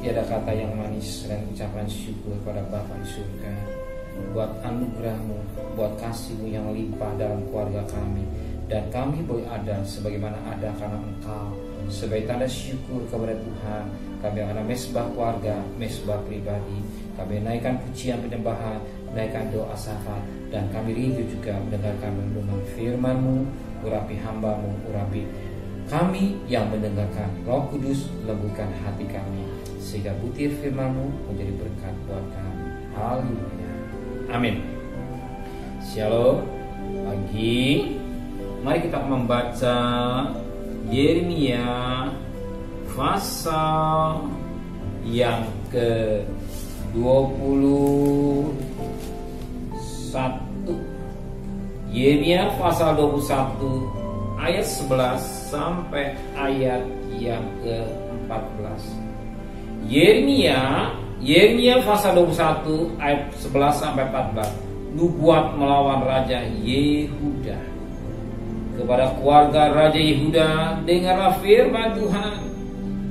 tiada kata yang manis selain ucapan syukur pada Bapa di surga, buat anugerah-Mu, buat kasih-Mu yang limpah dalam keluarga kami. Dan kami boleh ada sebagaimana ada karena Engkau. Sebagai tanda syukur kepada Tuhan, kami akan mesbah keluarga, mesbah pribadi. Kami naikkan pujian penyembahan, naikkan doa syafaat, dan kami rindu juga mendengarkan renungan firman-Mu. Urapi hamba-Mu, urapi kami yang mendengarkan. Roh Kudus, lembutkan hati kami, sehingga butir firman-Mu menjadi berkat buat kami. Haleluya. Amin. Shalom. Pagi, mari kita membaca Yeremia pasal yang ke-21. Yeremia pasal 21 ayat 11 sampai ayat yang ke-14. Yeremia pasal 21 ayat 11 sampai 14. Nubuat melawan Raja Yehuda. Kepada keluarga Raja Yehuda, dengarlah firman Tuhan.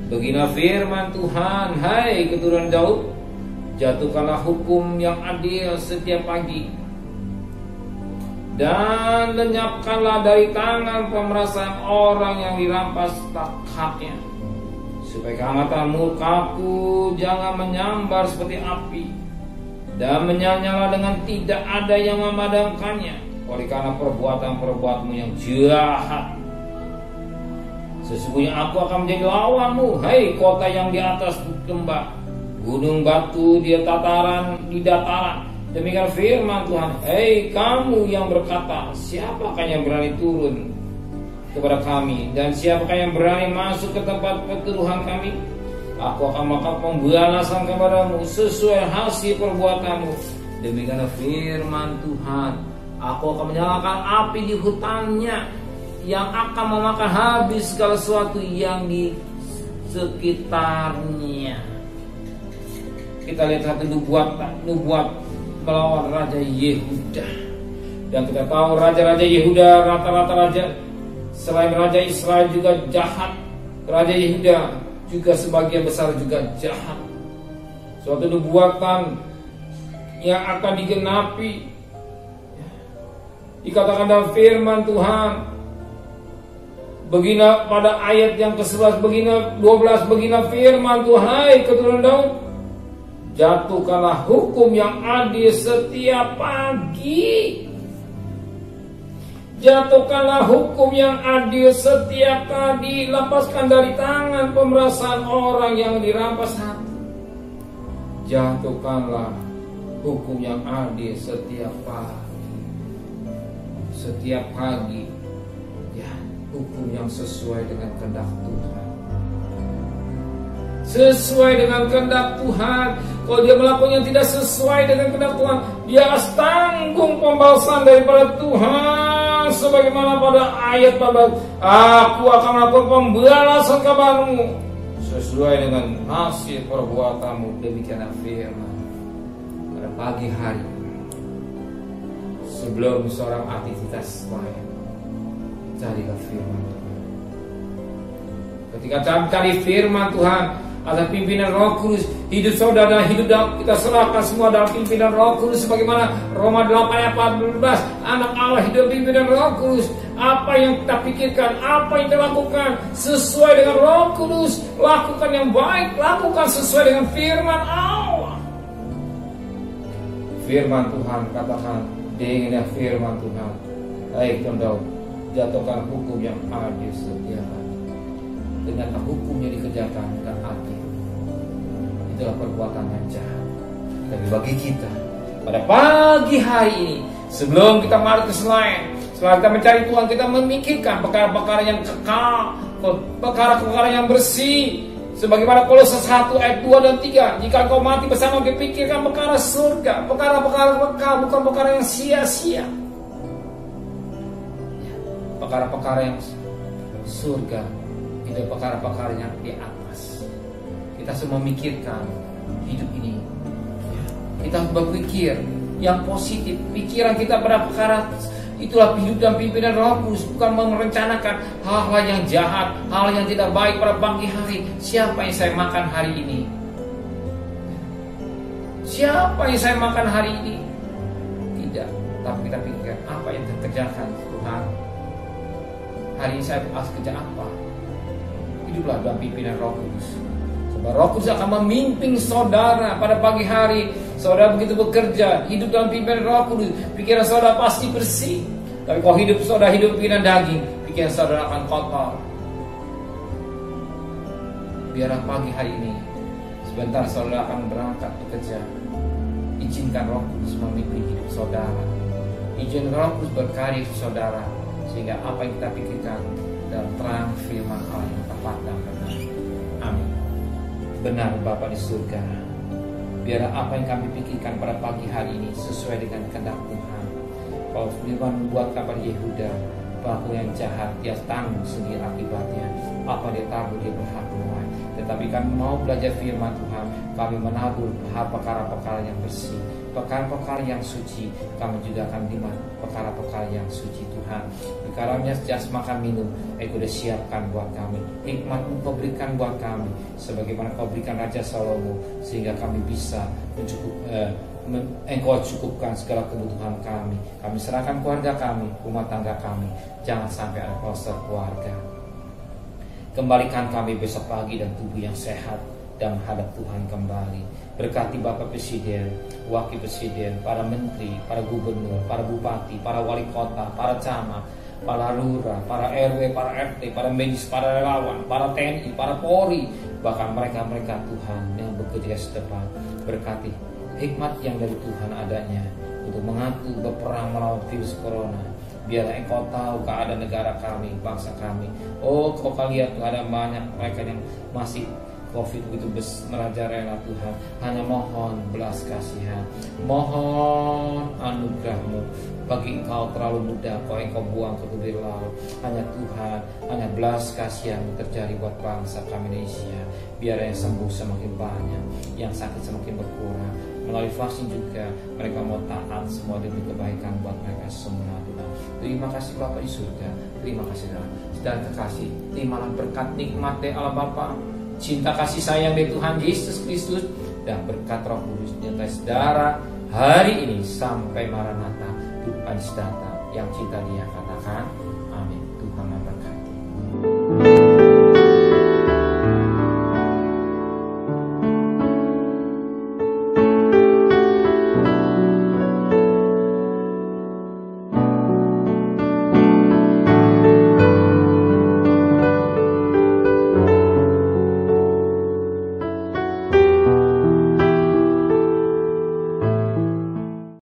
Beginilah firman Tuhan, hai keturunan Daud, jatuhkanlah hukum yang adil setiap pagi, dan lenyapkanlah dari tangan pemerasan orang yang dirampas haknya, supaya kehangatan murkaku jangan menyambar seperti api, dan menyala-nyala dengan tidak ada yang memadamkannya. Oleh karena perbuatan-perbuatanmu yang jahat, sesungguhnya aku akan menjadi lawanmu, hai kota yang di atas lembah, gunung batu di dataran. Demikian firman Tuhan, hei kamu yang berkata, siapakah yang berani turun kepada kami, dan siapakah yang berani masuk ke tempat perteduhan kami? Aku akan melakukan pembalasan kepadamu sesuai hasil perbuatanmu. Demikian firman Tuhan. Aku akan menyalakan api di hutannya, yang akan memakan habis segala sesuatu yang di sekitarnya. Kita lihat satu nubuat melawan Raja Yehuda. Dan kita tahu raja-raja Yehuda, rata-rata raja selain Raja Israel juga jahat. Raja Yehuda juga sebagian besar juga jahat. Suatu nubuatan yang akan digenapi. Dikatakan dalam firman Tuhan, begina pada ayat yang ke-11, begina 12, begina firman Tuhan, hai keturunan Daud, jatuhkanlah hukum yang adil setiap pagi. Jatuhkanlah hukum yang adil setiap pagi, lepaskan dari tangan pemerasan orang yang dirampas hati. Jatuhkanlah hukum yang adil setiap pagi. Setiap pagi, ya, hukum yang sesuai dengan kehendak Tuhan. Sesuai dengan kehendak Tuhan. Kalau dia melakukan yang tidak sesuai dengan kehendak Tuhan, dia harus tanggung pembalasan daripada Tuhan. Sebagaimana pada ayat 14, aku akan melakukan pembalasan kepadamu sesuai dengan hasil perbuatanmu. Demikian firman pada pagi hari. Sebelum seorang aktivitas lain, carilah firman Tuhan. Ketika cari firman Tuhan, ada pimpinan Roh Kudus, hidup saudara, hidup kita serahkan semua dalam pimpinan Roh Kudus. Sebagaimana Roma 8 ayat 14, anak Allah hidup pimpinan Roh Kudus. Apa yang kita pikirkan, apa yang kita lakukan sesuai dengan Roh Kudus. Lakukan yang baik, lakukan sesuai dengan firman Allah. Firman Tuhan katakan, dengarlah firman Tuhan, hai Daud, jatuhkan hukum yang adil setiap hari. Ternyata hukum yang dikerjakan dan adil, itulah perbuatan yang jahat. Tapi bagi kita pada pagi hari ini, sebelum kita marah ke selain, setelah kita mencari Tuhan, kita memikirkan perkara-perkara yang kekal, perkara-perkara yang bersih. Sebagaimana Kolose 1 ayat 2 dan 3, jika kau mati bersama, pikirkan perkara surga, perkara-perkara kekal, bukan perkara yang sia-sia. Perkara-perkara yang surga itu perkara-perkara yang di atas. Kita semua memikirkan hidup ini. Kita harus berpikir yang positif. Pikiran kita pada perkara itulah hidup dan pimpinan Roh Kudus, bukan merencanakan hal-hal yang jahat, hal yang tidak baik pada pagi hari. Siapa yang saya makan hari ini? siapa yang saya makan hari ini? Tidak, tapi kita pikirkan apa yang terkerjakan Tuhan. Hari ini saya harus kerja apa? Hiduplah dalam pimpinan Roh Kudus. Sebab Roh Kudus akan memimpin saudara pada pagi hari. Saudara begitu bekerja, hidup dalam pimpinan Roh Kudus, pikiran saudara pasti bersih. Tapi kalau saudara hidup pimpinan daging, pikiran saudara akan kotor. Biarlah pagi hari ini, sebentar saudara akan berangkat bekerja, izinkan Roh Kudus memimpin hidup saudara. Izinkan Roh Kudus berkarya di saudara, sehingga apa yang kita pikirkan dalam terang firman Allah yang tepat dan benar. Amin. Benar Bapa di surga, biarlah apa yang kami pikirkan pada pagi hari ini sesuai dengan kehendak Tuhan. Kalau firman membuat kabar Yehuda bahwa yang jahat dia tanggung sendiri akibatnya, apa dia tabur dia berhak menuai. Tetapi kami mau belajar firman Tuhan, kami menabur perkara-perkara yang bersih, perkara-perkara yang suci. Kami juga akan terima perkara-perkara yang suci Tuhan. Di kalamnya jas makan minum, Engkau sudah siapkan buat kami. Hikmat-Mu Kau berikan buat kami, sebagaimana Kau berikan Raja Salomo, sehingga kami bisa Engkau cukupkan segala kebutuhan kami. Kami serahkan keluarga kami, rumah tangga kami. Jangan sampai ada kluster keluarga. Kembalikan kami besok pagi dan tubuh yang sehat dan menghadap Tuhan kembali. Berkati Bapak Presiden, Wakil Presiden, para Menteri, para Gubernur, para Bupati, para Wali Kota, para Camat, para Lurah, para RW, para RT, para medis, para relawan, para TNI, para Polri, bahkan mereka-mereka Tuhan yang bekerja sedepan. Berkati hikmat yang dari Tuhan adanya untuk mengatur berperang melawan virus corona. Biarlah Engkau tahu keadaan negara kami, bangsa kami. Oh, Kau lihat ada banyak mereka yang masih COVID begitu merajalela Tuhan. Hanya mohon belas kasihan, mohon anugerah-Mu. Bagi Engkau terlalu mudah kalau Engkau buang ke tepi laut. Hanya Tuhan, hanya belas kasihan-Mu terjadi buat bangsa kami Indonesia. Biar yang sembuh semakin banyak, yang sakit semakin berkurang. Melalui vaksin juga mereka mau taat semua demi kebaikan buat mereka semua Tuhan. Terima kasih Bapa di surga. Terima kasih Tuhan. Saudara kekasih, terimalah berkat nikmat dari Allah Bapa, cinta kasih sayang dari Tuhan Yesus Kristus, dan berkat Roh Kudus menyertai saudara hari ini sampai Maranatha, Tuhan datang. Yang cinta Dia katakan